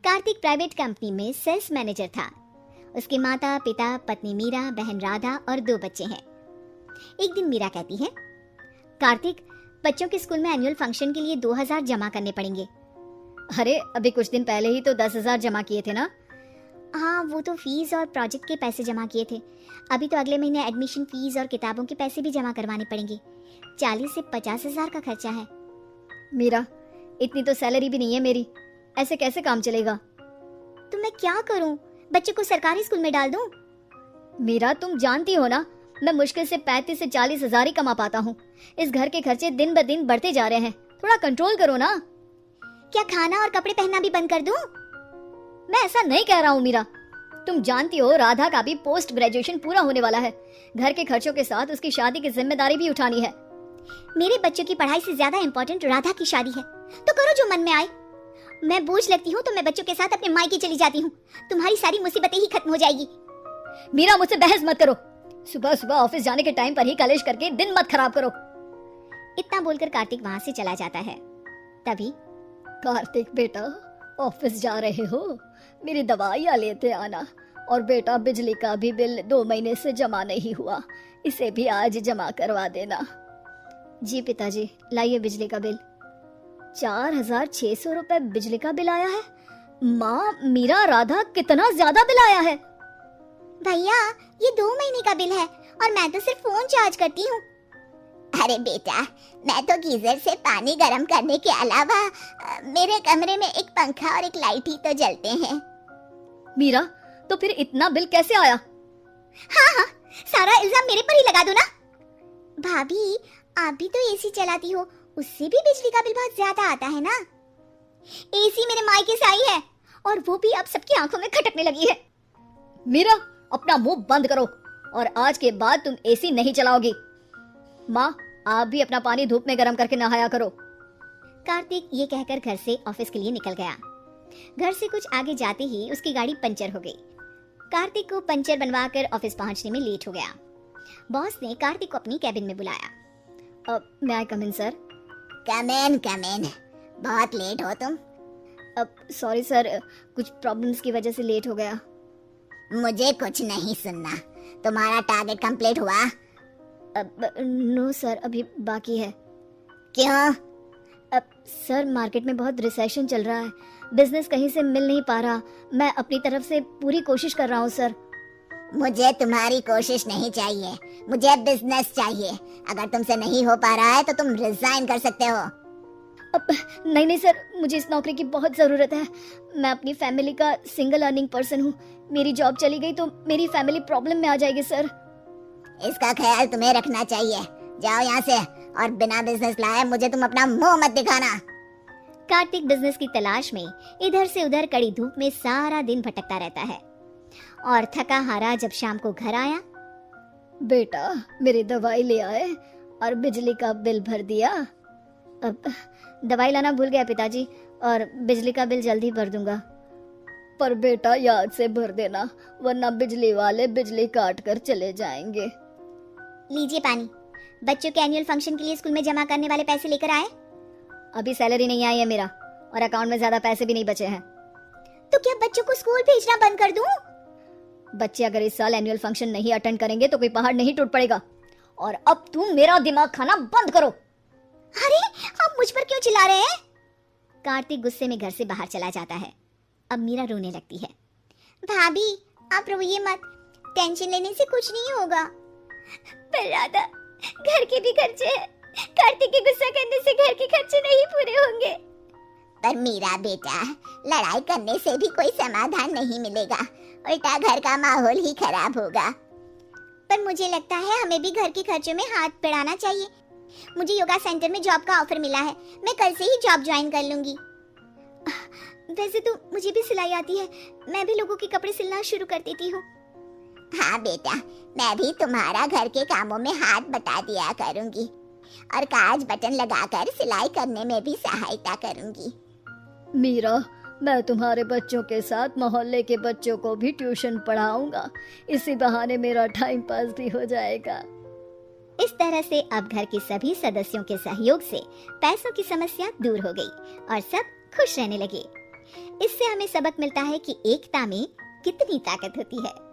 Kartik private company में sales manager था। उसके माता पिता, पत्नी मीरा, बहन राधा और 2 बच्चे हैं। एक दिन मीरा कहती है, कार्तिक, बच्चों के स्कूल में एनुअल फंक्शन के लिए 2000 जमा करने पड़ेंगे। अरे अभी कुछ दिन पहले ही तो 10,000 जमा किए थे ना। हाँ, वो तो फीस और प्रोजेक्ट के पैसे जमा किए थे। अभी तो अगले महीने एडमिशन फीस और किताबों के पैसे भी जमा करवाने पड़ेंगे। 40 से 50 हजार का खर्चा है। मीरा, इतनी तो सैलरी भी नहीं है मेरी, ऐसे कैसे काम चलेगा? तो मैं क्या करूं? बच्चे को सरकारी स्कूल में डाल दूं? मीरा, तुम जानती हो ना, मैं मुश्किल से 35 से 40 हजार ही कमा पाता हूँ। इस घर के खर्चे दिन ब दिन बढ़ते जा रहे हैं, थोड़ा कंट्रोल करो ना। क्या खाना और कपड़े पहनना भी बंद कर दूं? मैं ऐसा नहीं कह रहा हूँ मीरा। तुम जानती हो राधा का भी पोस्ट ग्रेजुएशन पूरा होने वाला है। घर के खर्चों के साथ उसकी शादी की जिम्मेदारी भी उठानी है। मेरे बच्चों की पढ़ाई से ज्यादा इम्पोर्टेंट राधा की शादी है, तो करो जो मन में आए। मैं बोझ लगती हूँ तो मैं बच्चों के साथ अपने मायके चली जाती हूँ। तुम्हारी सारी मुसीबतें ही खत्म हो जाएगी। मीरा, मुझसे बहस मत करो। सुबह सुबह ऑफिस जाने के टाइम पर ही कलेश करके दिन मत खराब करो। इतना बोलकर कार्तिक वहां से चला जाता है। तभी, कार्तिक बेटा, ऑफिस जा रहे हो? मेरी दवाइयाँ लेते आना। और बेटा, बिजली का भी बिल 2 महीने से जमा नहीं हुआ, इसे भी आज जमा करवा देना। जी पिताजी, लाइए बिजली का बिल। 4,600 रुपए बिजली का बिल आया है। माँ, मीरा, राधा, कितना ज्यादा बिल आया है। भैया, ये 2 महीने का बिल है और मैं तो सिर्फ फोन चार्ज करती हूँ। अरे बेटा, मैं तो गीजर से पानी गर्म करने के अलावा मेरे कमरे में एक पंखा और एक लाइट ही तो जलते हैं। मीरा, तो फिर इतना बिल कैसे आया? हाँ, सारा इल्जाम मेरे पर ही लगा दो ना। भाभी, आप भी तो एसी चलाती हो, उससे भी बिजली का बिल बहुत ज्यादा आता है ना। एसी मेरे मायके से आई है और वो भी अब सबकी आंखों में खटकने लगी है। मीरा, अपना मुंह बंद करो और आज के बाद तुम एसी नहीं चलाओगी। माँ, आप भी अपना पानी धूप में गर्म करके नहाया करो। कार्तिक ये कहकर घर से ऑफिस के लिए निकल गया। घर से कुछ आगे जाते ही उसकी गाड़ी पंचर हो गई। कार्तिक को पंचर बनवाकर ऑफिस पहुंचने में लेट हो गया। बॉस ने कार्तिक को अपनी कैबिन में बुलाया। मैं आई कम इन सर? कम इन। बहुत लेट हो तुम। सॉरी सर, कुछ प्रॉब्लम्स की वजह से लेट हो गया। मुझे कुछ नहीं सुनना। तुम्हारा टारगेट कंप्लीट हुआ? नो सर, अभी बाकी है। क्यों? सर, मार्केट में बहुत रिसेशन चल रहा है, बिजनेस कहीं से मिल नहीं पा रहा। मैं अपनी तरफ से पूरी कोशिश कर रहा हूँ सर। मुझे तुम्हारी कोशिश नहीं चाहिए, मुझे बिजनेस चाहिए। अगर तुमसे नहीं हो पा रहा है तो तुम रिजाइन कर सकते हो। नहीं सर, मुझे इस नौकरी की बहुत जरूरत है। मैं अपनी फैमिली का सिंगल अर्निंग पर्सन हूँ। मेरी जॉब चली गई तो मेरी फैमिली प्रॉब्लम में आ जाएगी सर। इसका ख्याल तुम्हें रखना चाहिए। जाओ यहाँ से, और बिना बिजनेस लाए मुझे तुम अपना मुंह मत दिखाना। कार्तिक बिजनेस की तलाश में इधर से उधर कड़ी धूप में सारा दिन भटकता रहता है और थका हारा जब शाम को घर आया। बेटा, मेरी दवाई ले आए और बिजली का बिल भर दिया? अब दवाई लाना भूल गया पिताजी, और बिजली का बिल जल्दी भर दूंगा। पर बेटा, याद से भर देना, वरना बिजली वाले बिजली काट कर चले जाएंगे। लीजिए पानी। बच्चों के एनुअल फंक्शन के लिए स्कूल में जमा करने वाले पैसे लेकर आए? अभी सैलरी नहीं आई है मेरा, और अकाउंट में ज्यादा पैसे भी नहीं बचे हैं। तो क्या बच्चों को स्कूल भेजना बंद कर दूं? बच्चे अगर इस साल एनुअल फंक्शन नहीं अटेंड करेंगे तो कोई पहाड़ नहीं टूट पड़ेगा। और अब तुम मेरा दिमाग खाना बंद करो। अरे, आप मुझ पर क्यों चिल्ला रहे हैं? कार्तिक गुस्से में घर से बाहर चला जाता है। अब मीरा रोने लगती है। भाभी, आप रोइए मत, टेंशन लेने से कुछ नहीं होगा। पर राधा, घर के भी खर्चे हैं। कार्तिक के गुस्सा करने से घर के खर्चे नहीं पूरे होंगे। पर मीरा बेटा, लड़ाई करने से भी कोई समाधान नहीं मिलेगा, उल्टा घर का माहौल ही खराब होगा। पर मुझे लगता है हमें भी घर के खर्चों में हाथ बढ़ाना चाहिए। मुझे योगा सेंटर में जॉब का ऑफर मिला है, मैं कल से ही जॉब ज्वाइन कर लूंगी। वैसे तो मुझे भी सिलाई आती है, मैं भी लोगों के कपड़े सिलना शुरू कर देती हूँ। हाँ बेटा, मैं भी तुम्हारा घर के कामों में हाथ बटा दिया करूंगी और काज बटन लगाकर सिलाई करने में भी सहायता करूंगी। मीरा, मैं तुम्हारे बच्चों के साथ मोहल्ले के बच्चों को भी ट्यूशन पढ़ाऊंगा, इसी बहाने मेरा टाइम पास भी हो जाएगा। इस तरह से अब घर के सभी सदस्यों के सहयोग से पैसों की समस्या दूर हो गई और सब खुश रहने लगे। इससे हमें सबक मिलता है कि एकता में कितनी ताकत होती है।